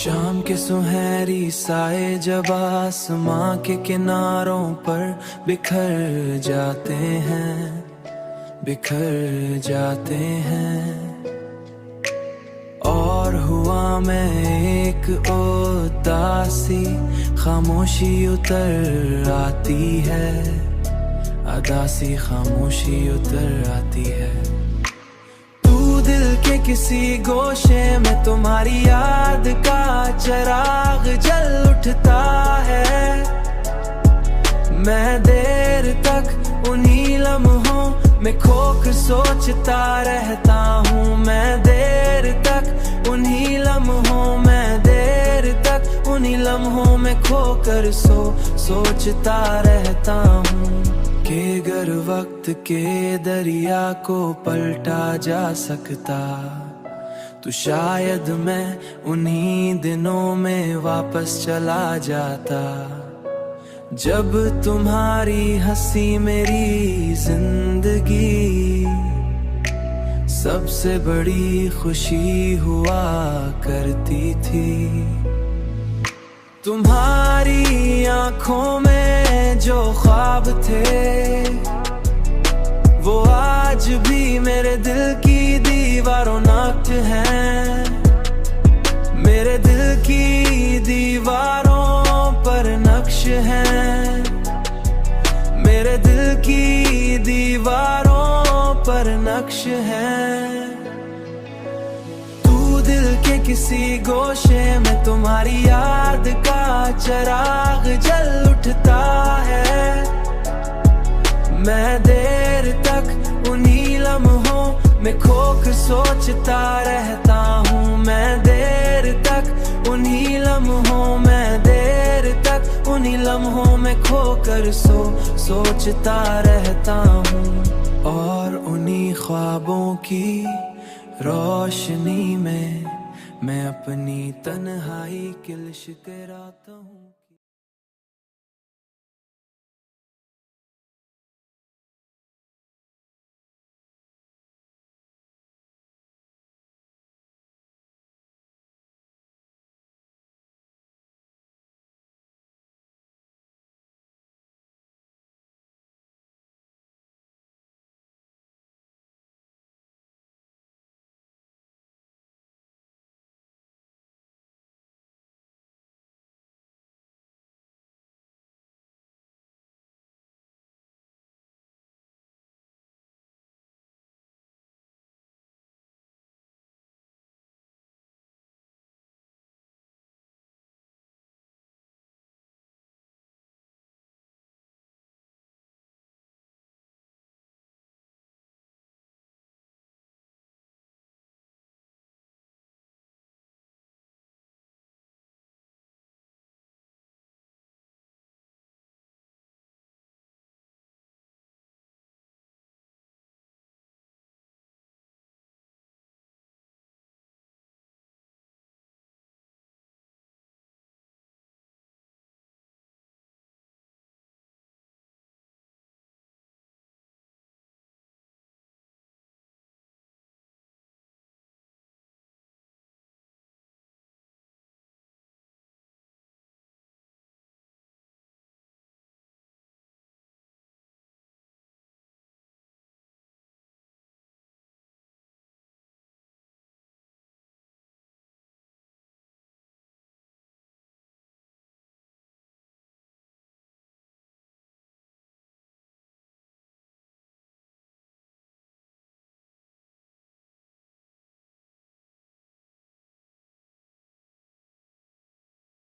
शाम के सुनहरी साए जब आसमां के किनारों पर बिखर जाते हैं, बिखर जाते हैं। और हुआ मैं एक उदासी, खामोशी उतर आती है, अदासी खामोशी उतर आती है। दिल के किसी गोशे में तुम्हारी याद का चिराग जल उठता है। मैं देर तक उन्हीं लम्हों में खोकर सोचता रहता हूँ। मैं देर तक उन्हीं लम्हों, मैं देर तक उन्हीं लम्हों में खोकर सोचता रहता हूँ कि अगर वक्त के दरिया को पलटा जा सकता तो शायद मैं उन्हीं दिनों में वापस चला जाता, जब तुम्हारी हंसी मेरी जिंदगी सबसे बड़ी खुशी हुआ करती थी। तुम्हारी आंखों में जो ख्वाब थे वो आज भी मेरे दिल की दीवारों नक्श हैं। मेरे दिल की दीवारों पर नक्श हैं, मेरे दिल की दीवारों पर नक्श हैं। दिल के किसी गोशे में तुम्हारी याद का चिराग जल उठता है। मैं देर तक उन्हीं लम्हों में खोकर सोचता रहता हूँ। मैं देर तक उन्हीं लम्हों, मैं देर तक उन्हीं लम्हों में खोकर सोचता रहता हूँ। और उन्हीं ख्वाबों की रोशनी में मैं अपनी तन्हाई की लिश्क राता हूँ।